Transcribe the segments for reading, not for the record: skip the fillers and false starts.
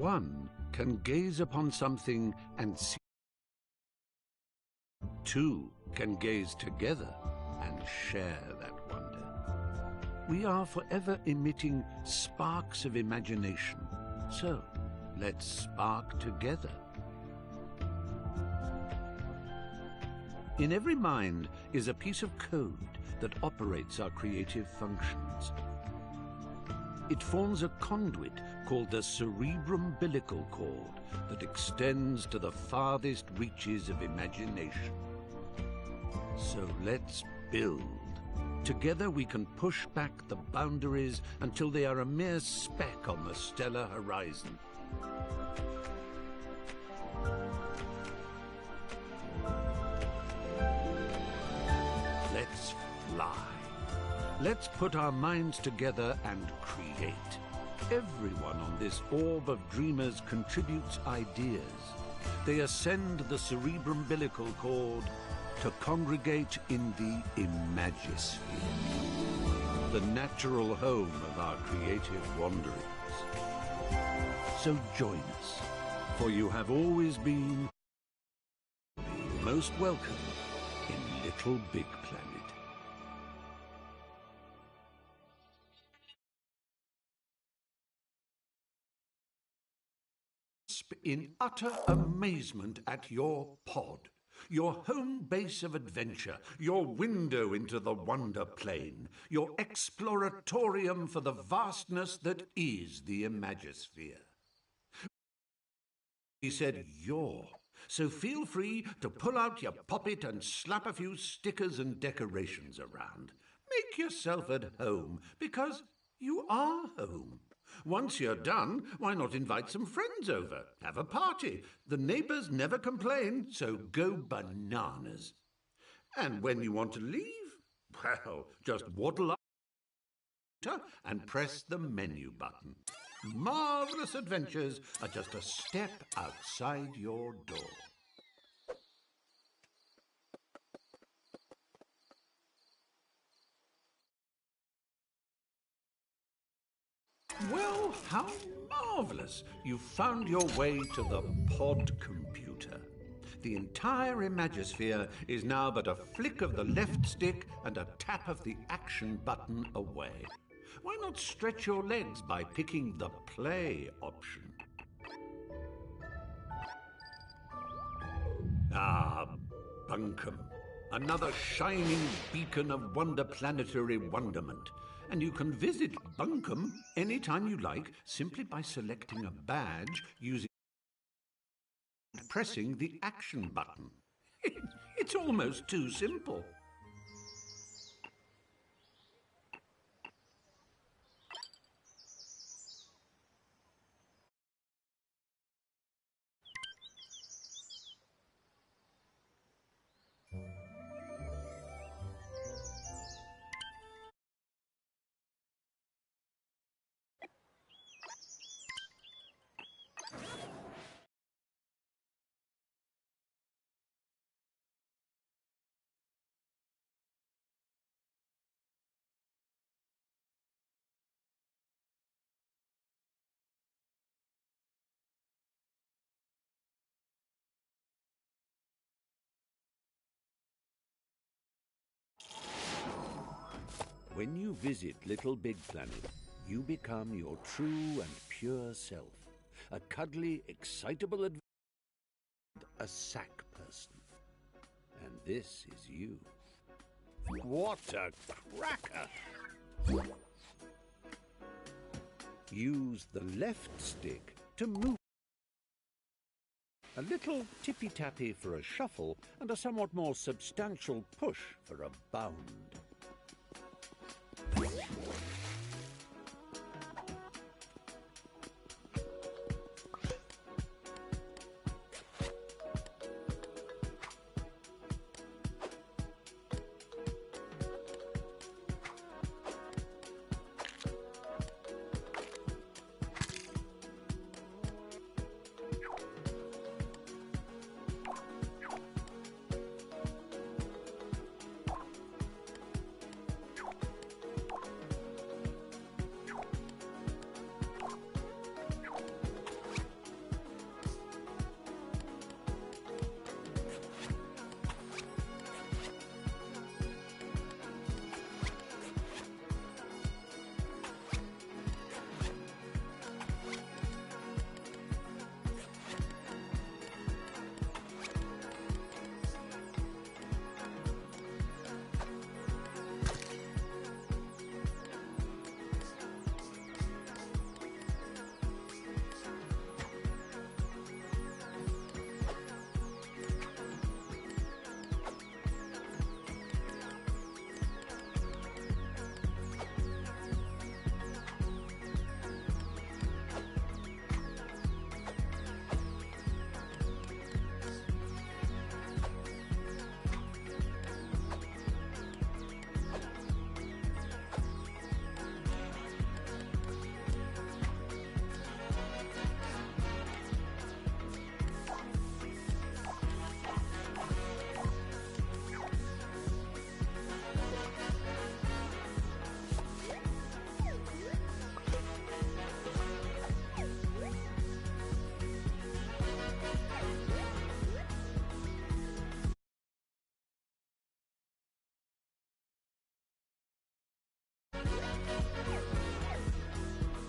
One can gaze upon something and see. Two can gaze together and share that wonder. We are forever emitting sparks of imagination. So, let's spark together. In every mind is a piece of code that operates our creative functions. It forms a conduit called the cerebrum-umbilical cord that extends to the farthest reaches of imagination. So let's build. Together we can push back the boundaries until they are a mere speck on the stellar horizon. Let's fly. Let's put our minds together and create. Everyone on this orb of dreamers contributes ideas. They ascend the cerebrum-umbilical cord to congregate in the Imagisphere, the natural home of our creative wanderings. So join us, for you have always been most welcome in Little Big Planet. In utter amazement at your pod, your home base of adventure, your window into the wonder plane, your exploratorium for the vastness that is the Imagisphere. He said "your," so feel free to pull out your poppet and slap a few stickers and decorations around. Make yourself at home, because you are home. Once you're done, why not invite some friends over? Have a party. The neighbors never complain, so go bananas. And when you want to leave, well, just waddle up and press the menu button. Marvelous adventures are just a step outside your door. Well, how marvelous! You found your way to the pod computer. The entire Imagisphere is now but a flick of the left stick and a tap of the action button away. Why not stretch your legs by picking the play option? Ah, Bunkum. Another shining beacon of wonder-planetary wonderment. And you can visit Bunkum anytime you like simply by selecting a badge using and pressing the action button. It's almost too simple. When you visit Little Big Planet, you become your true and pure self. A cuddly, excitable adventurer, a sack person. And this is you. What a cracker! Use the left stick to move. A little tippy-tappy for a shuffle and a somewhat more substantial push for a bound.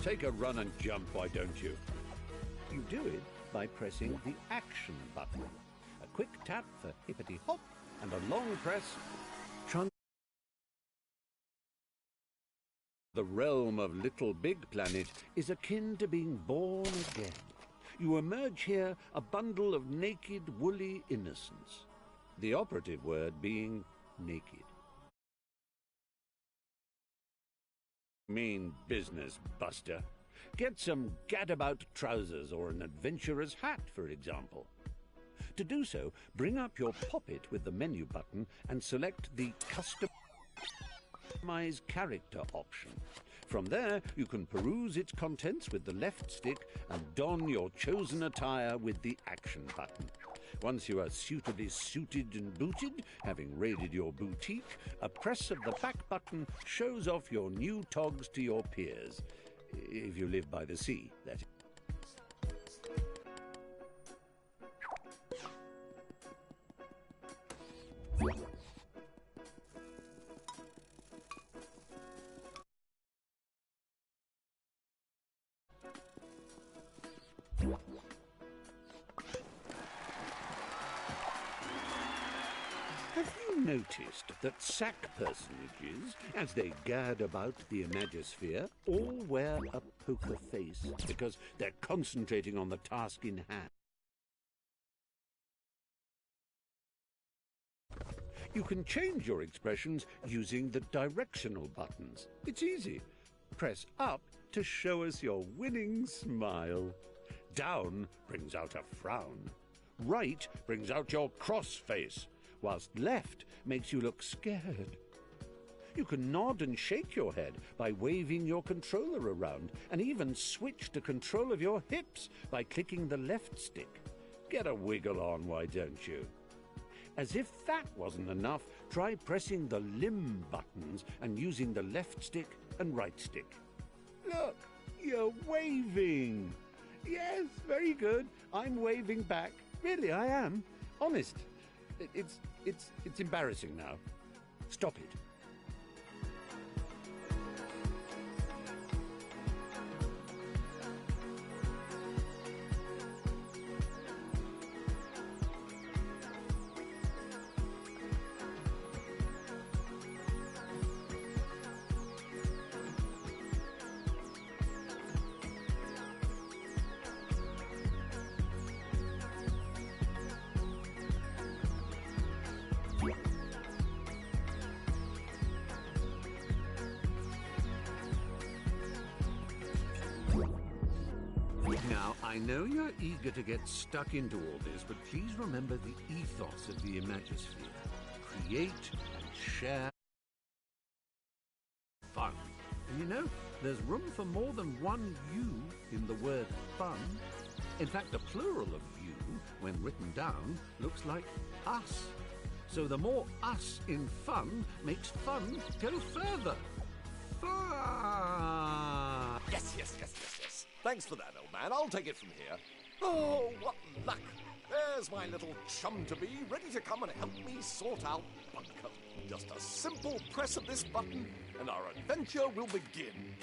Take a run and jump, why don't you? You do it by pressing the Action button. A quick tap for hippity-hop and a long press. The realm of Little Big Planet is akin to being born again. You emerge here a bundle of naked, woolly innocence. The operative word being naked. Mean business, Buster. Get some gadabout trousers or an adventurer's hat, for example. To do so, bring up your poppet with the menu button and select the Customize Character option. From there, you can peruse its contents with the left stick and don your chosen attire with the Action button. Once you are suitably suited and booted, having raided your boutique, a press of the back button shows off your new togs to your peers. If you live by the sea, that is. Have you noticed that sack personages, as they gad about the Imagisphere, all wear a poker face because they're concentrating on the task in hand? You can change your expressions using the directional buttons. It's easy. Press up to show us your winning smile. Down brings out a frown. Right brings out your cross face, whilst left makes you look scared. You can nod and shake your head by waving your controller around, and even switch to control of your hips by clicking the left stick. Get a wiggle on, why don't you? As if that wasn't enough, try pressing the limb buttons and using the left stick and right stick. Look, you're waving. Yes, very good. I'm waving back. Really, I am. Honest. It's embarrassing now. Stop it. Now, I know you're eager to get stuck into all this, but please remember the ethos of the Imagisphere. Create and share fun. And you know, there's room for more than one you in the word fun. In fact, the plural of you, when written down, looks like us. So the more us in fun makes fun go further. Fun! Yes. Thanks for that, old man. I'll take it from here. Oh, what luck! There's my little chum-to-be, ready to come and help me sort out Bunker. Just a simple press of this button, and our adventure will begin.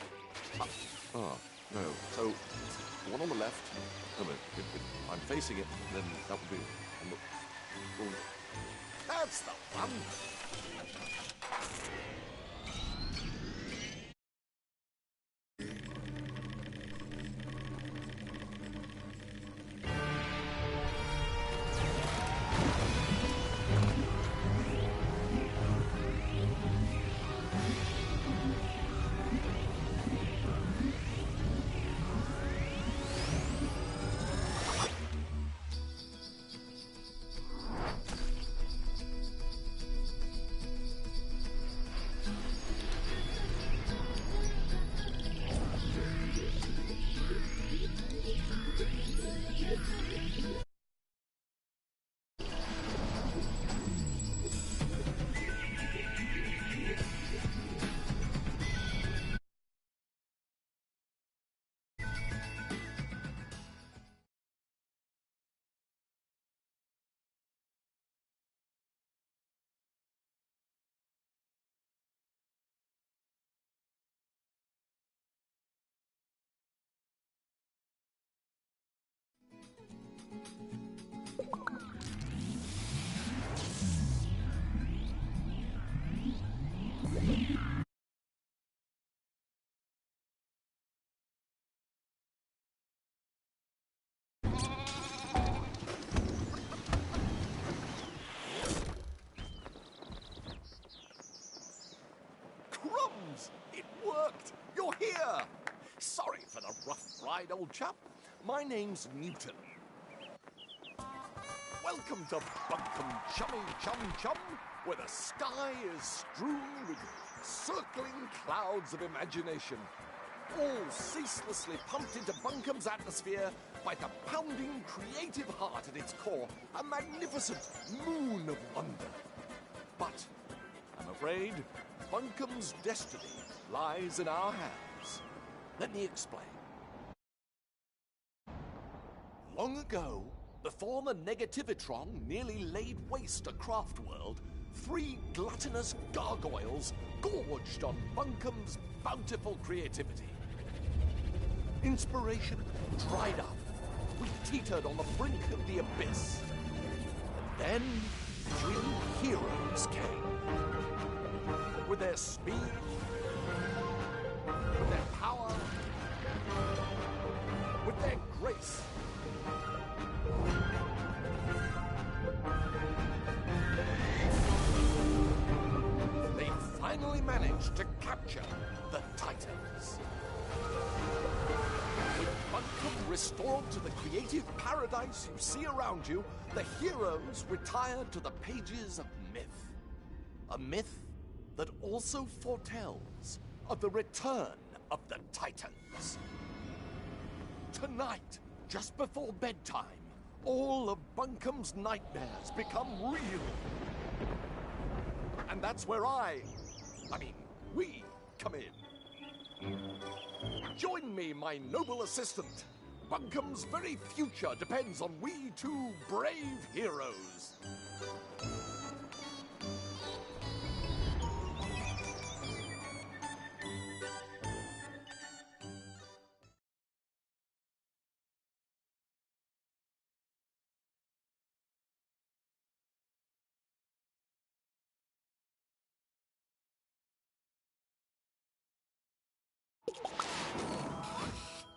No. So, the one on the left, no, if I'm facing it, then that would be... That's the one! heroes! It worked! You're here! Sorry for the rough ride, old chap. My name's Newton. Welcome to Bunkum Chummy Chum Chum, where the sky is strewn with circling clouds of imagination, all ceaselessly pumped into Bunkum's atmosphere by the pounding creative heart at its core, a magnificent moon of wonder. But I'm afraid Bunkum's destiny lies in our hands. Let me explain. Long ago, before the Negativitron nearly laid waste a craft world, 3 gluttonous gargoyles gorged on Bunkum's bountiful creativity. Inspiration dried up. We teetered on the brink of the abyss. And then 3 heroes came. With their speed, with their power, with their grace. They finally managed to capture the Titans. With Bunkum restored to the creative paradise you see around you, the heroes retired to the pages of myth. A myth that also foretells of the return of the Titans. Tonight, just before bedtime, all of Bunkum's nightmares become real. And that's where we come in. Join me, my noble assistant. Bunkum's very future depends on we 2 brave heroes.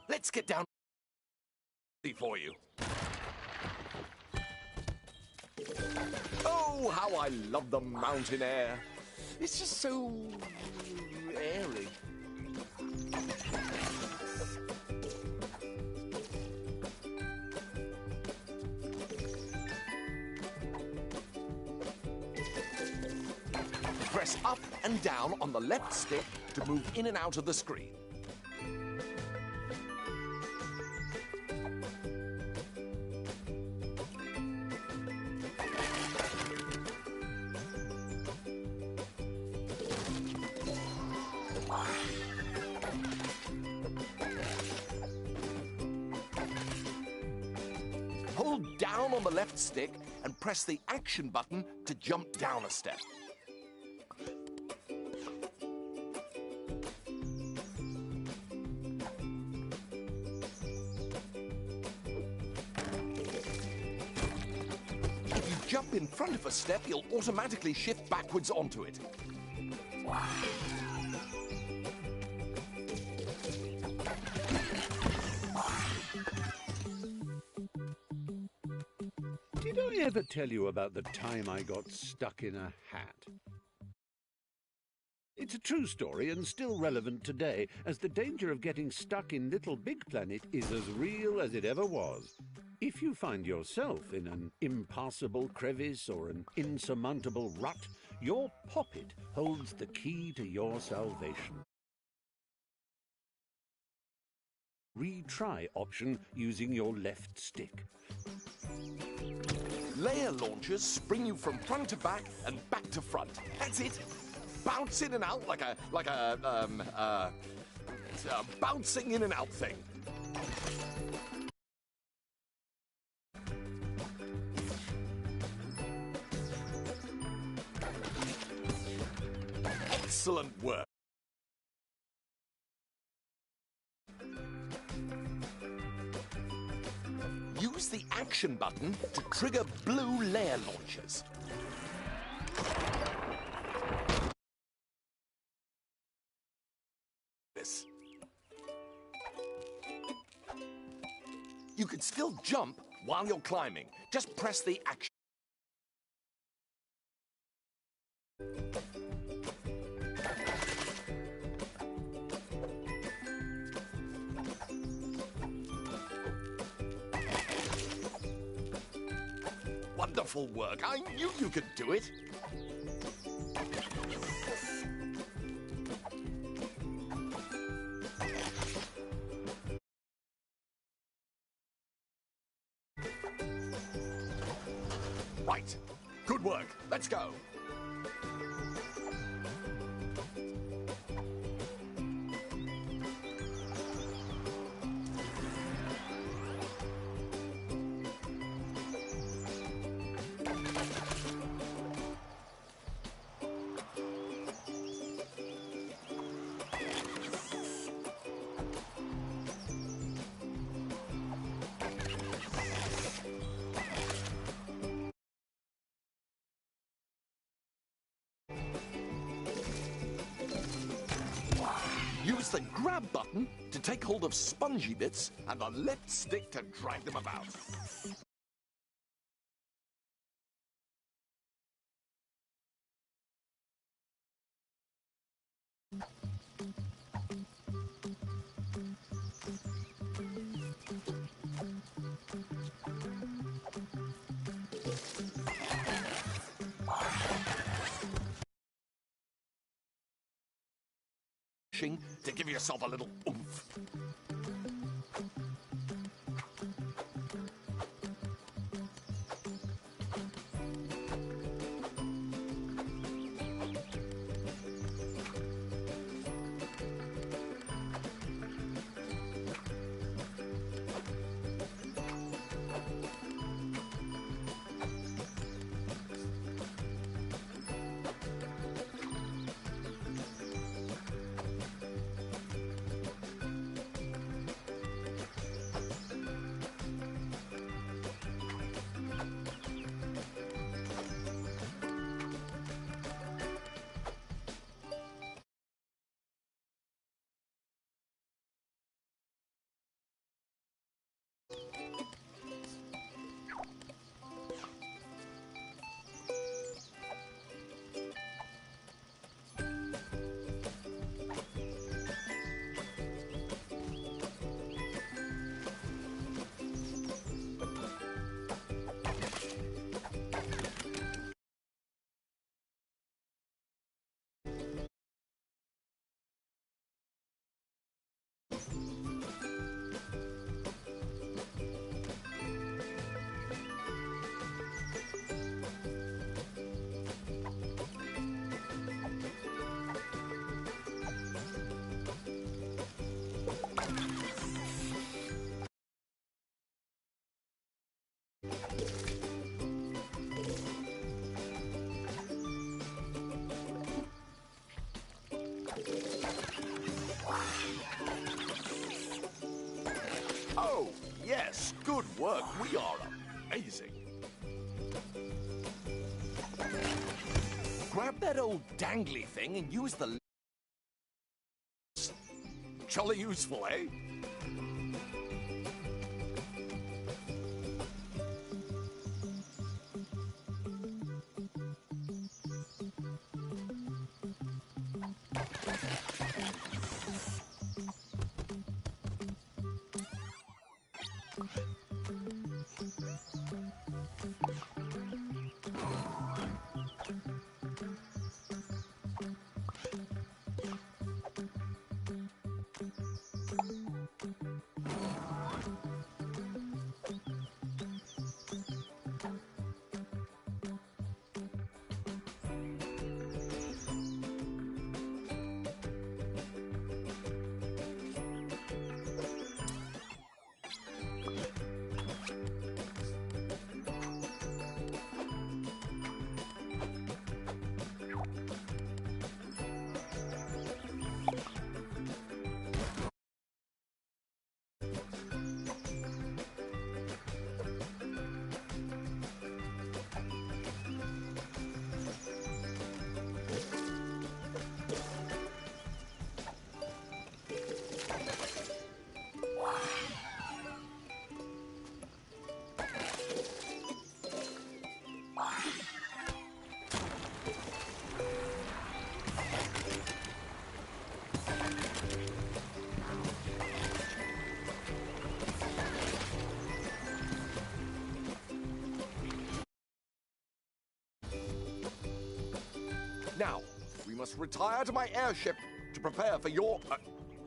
Let's get down for you. Oh, how I love the mountain air. It's just so airy. Press up and down on the left stick to move in and out of the screen. Hold down on the left stick and press the action button to jump down a step. If you jump in front of a step, you'll automatically shift backwards onto it. Did I ever tell you about the time I got stuck in a hat? It's a true story and still relevant today, as the danger of getting stuck in Little Big Planet is as real as it ever was. If you find yourself in an impassable crevice or an insurmountable rut, your poppet holds the key to your salvation. Retry option using your left stick. Layer launchers spring you from front to back and back to front. That's it. Bounce in and out like a bouncing in and out thing. Excellent work. Use the action button to trigger blue layer launchers. This. You can still jump while you're climbing. Just press the action. wonderful work. I knew you could do it. Right. Good work. Let's go. Use the grab button to take hold of spongy bits and the left stick to drag them about. To give yourself a little oomph. Oh, yes, good work. We are amazing. Grab that old dangly thing and use the... Jolly useful, eh? Now, we must retire to my airship to prepare for your,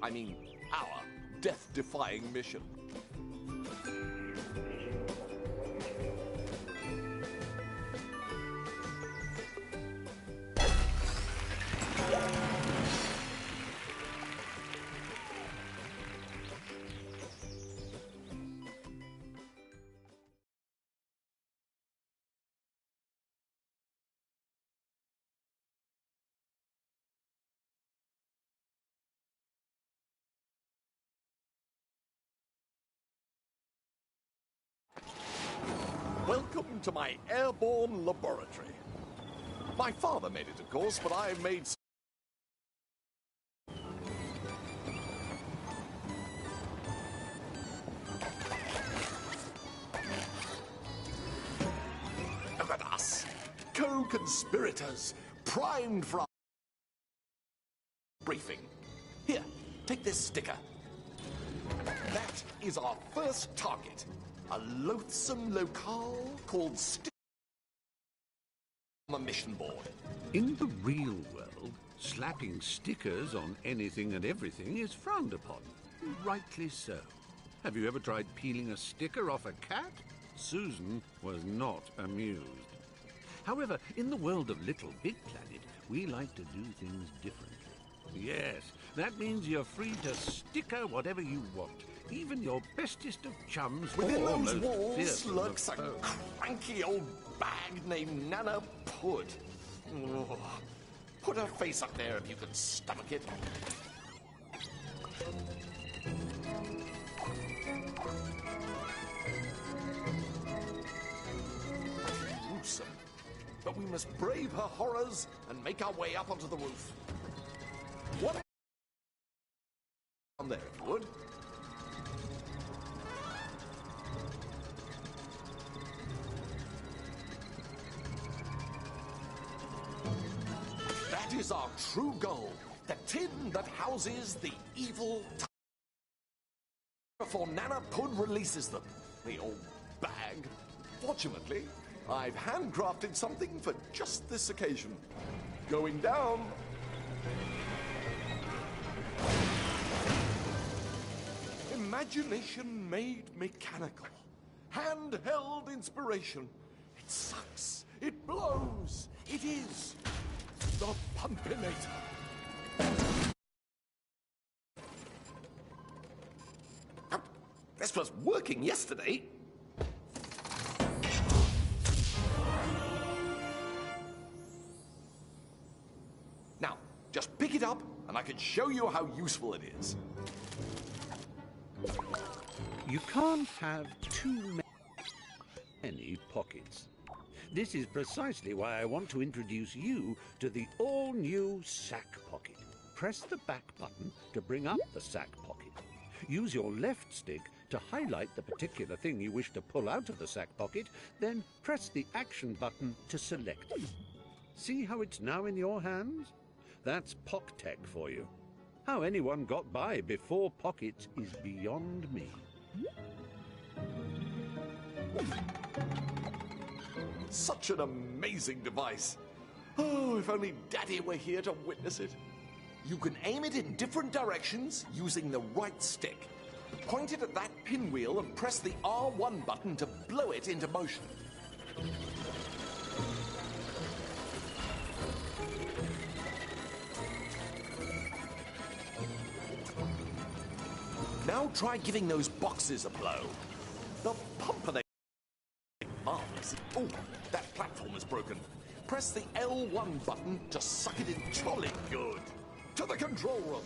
our death-defying mission. Welcome to my airborne laboratory. My father made it, of course, but I made... Look at us, co-conspirators, primed for our briefing. Here, take this sticker. That is our first target. A loathsome locale called on the mission board. In the real world, slapping stickers on anything and everything is frowned upon. Rightly so. Have you ever tried peeling a sticker off a cat? Susan was not amused. However, in the world of Little Big Planet, we like to do things differently. Yes, that means you're free to sticker whatever you want. Even your bestest of chums. Within or those most walls fearsome lurks a of foes. cranky old bag named Nana Pud. Oh, put her face up there if you can stomach it. Gruesome. But we must brave her horrors and make our way up onto the roof. What? Down there, if you would. That is our true goal. The tin that houses the evil before Nana Pud releases them. The old bag. Fortunately, I've handcrafted something for just this occasion. Going down. Imagination made mechanical. Handheld inspiration. It sucks. It blows. It is the Pumpinator. This was working yesterday. Now, just pick it up and I can show you how useful it is. You can't have too many pockets. This is precisely why I want to introduce you to the all-new sack pocket. Press the back button to bring up the sack pocket. Use your left stick to highlight the particular thing you wish to pull out of the sack pocket, then press the action button to select it. See how it's now in your hands? That's POC tech for you. How anyone got by before pockets is beyond me. Such an amazing device. Oh, if only Daddy were here to witness it. You can aim it in different directions using the right stick. Point it at that pinwheel and press the R1 button to blow it into motion. Now try giving those boxes a blow. The Pumpinator. Marvelous. Oh, that platform is broken. Press the L1 button to suck it in jolly good. To the control room.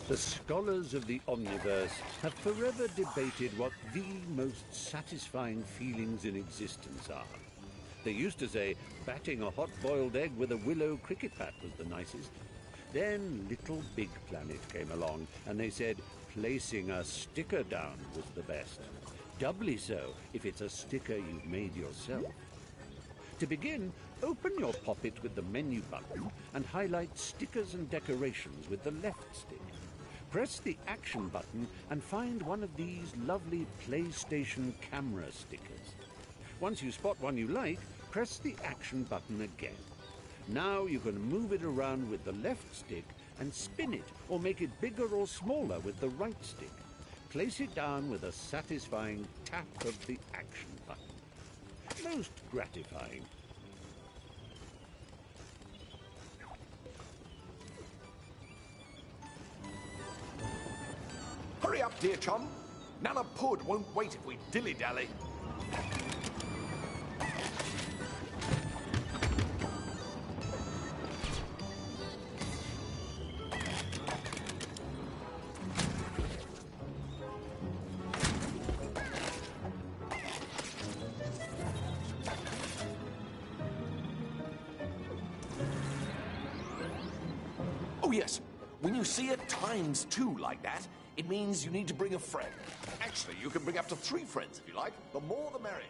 The scholars of the Omniverse have forever debated what the most satisfying feelings in existence are. They used to say batting a hot-boiled egg with a willow cricket bat was the nicest. Then Little Big Planet came along, and they said placing a sticker down was the best. Doubly so if it's a sticker you've made yourself. To begin, open your poppet with the menu button and highlight stickers and decorations with the left stick. Press the action button and find one of these lovely PlayStation camera stickers. Once you spot one you like, press the action button again. Now you can move it around with the left stick and spin it or make it bigger or smaller with the right stick. Place it down with a satisfying tap of the action button. Most gratifying. Hurry up, dear chum. Nana Pud won't wait if we dilly-dally. Oh, yes. When you see it ×2 like that, it means you need to bring a friend. Actually, you can bring up to 3 friends if you like. The more, the merrier.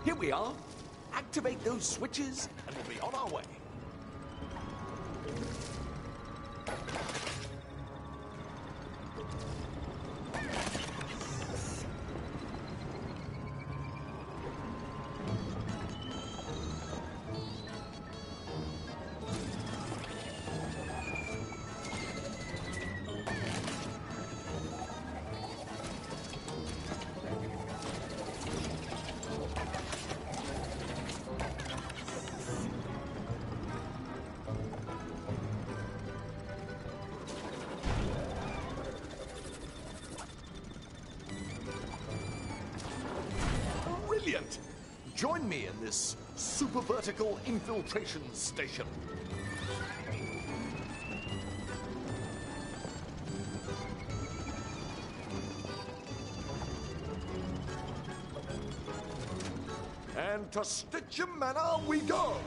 Here we are. Activate those switches and we'll be on our way. Brilliant! Join me in this super vertical infiltration station. And to Stitchem Manor we go!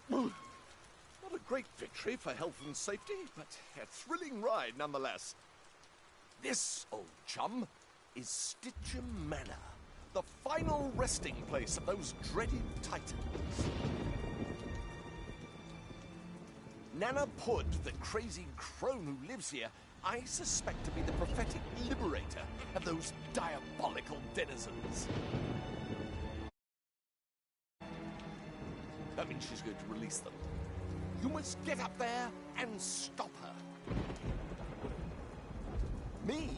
Not a great victory for health and safety, but a thrilling ride nonetheless. This, old chum, is Stitchem Manor, the final resting place of those dreaded titans. Nana Pud, the crazy crone who lives here, I suspect to be the prophetic liberator of those diabolical denizens. That means she's going to release them. You must get up there and stop her. Me?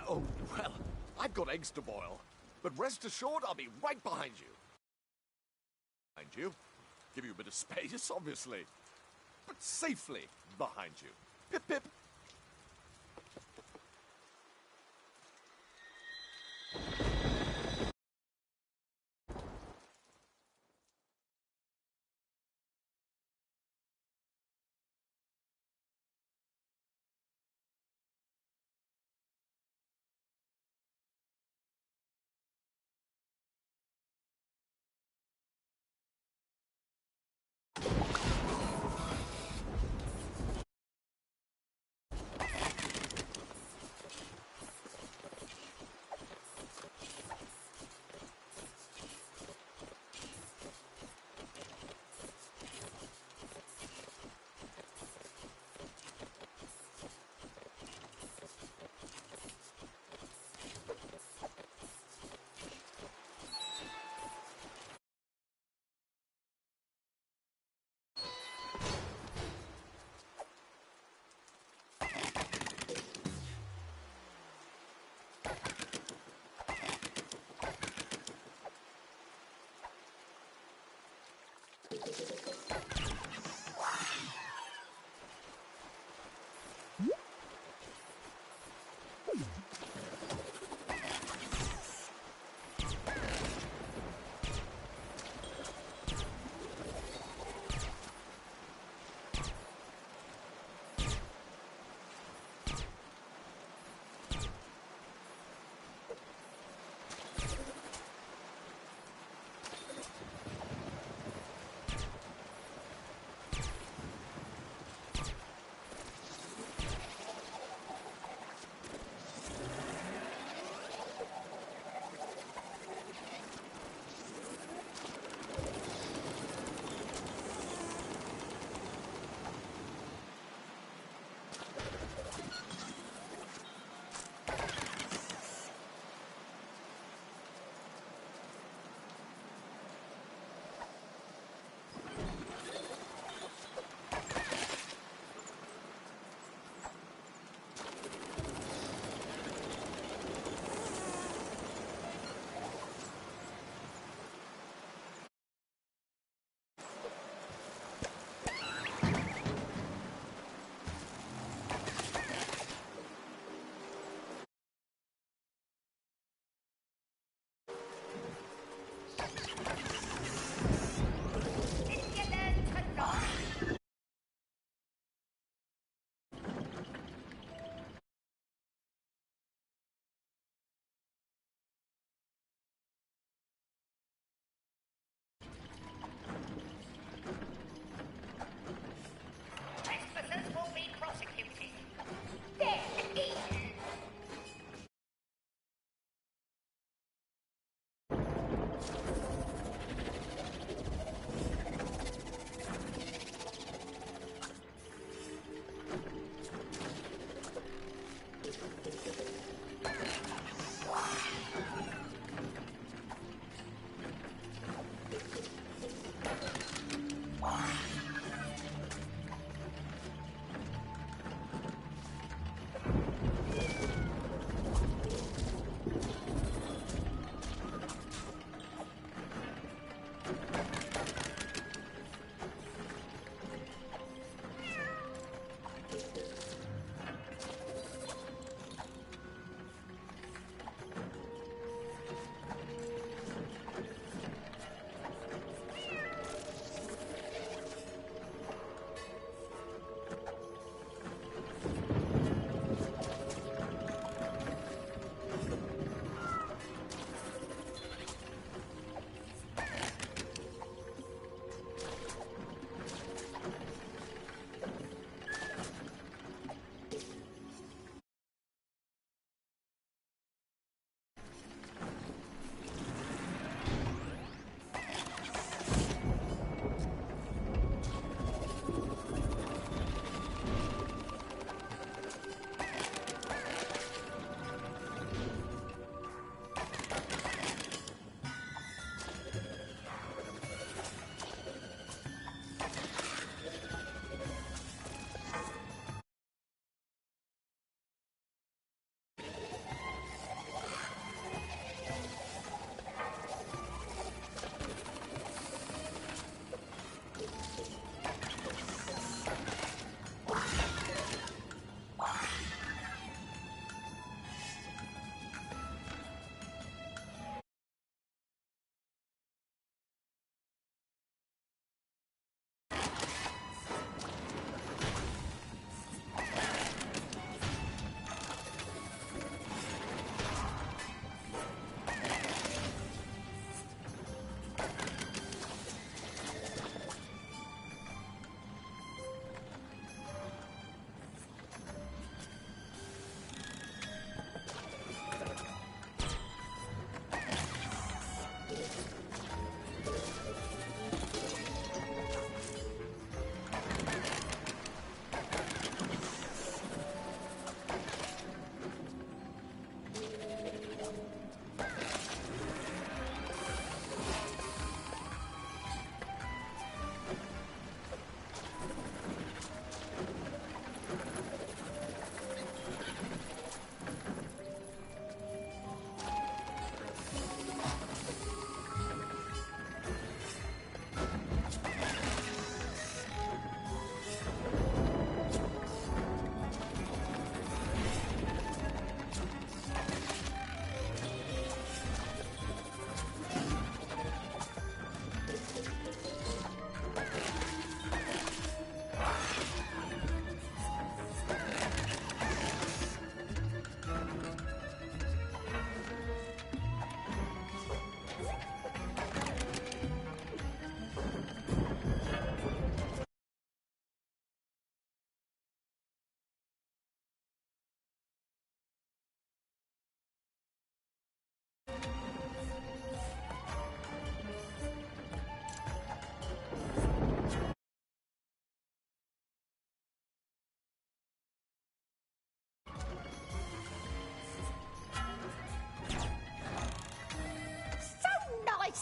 Oh, well, I've got eggs to boil. But rest assured, I'll be right behind you. Behind you? Give you a bit of space, obviously. But safely behind you. Pip, pip.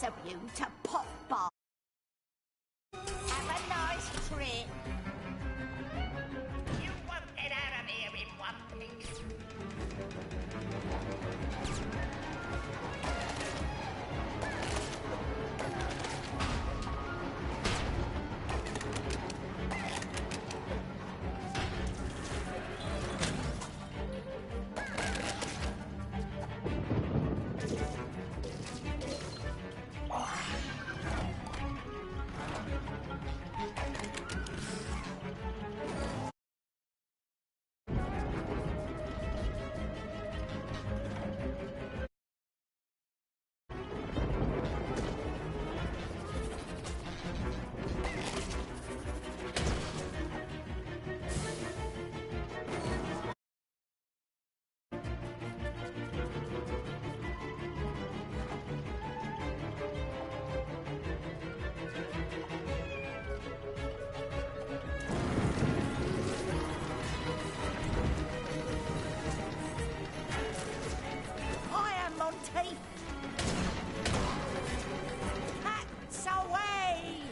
nice of you to pop by. Have a nice trip. You won't get out of here in one piece. Hats away!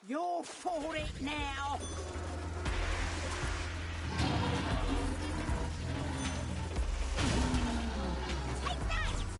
You're for it now! Take that!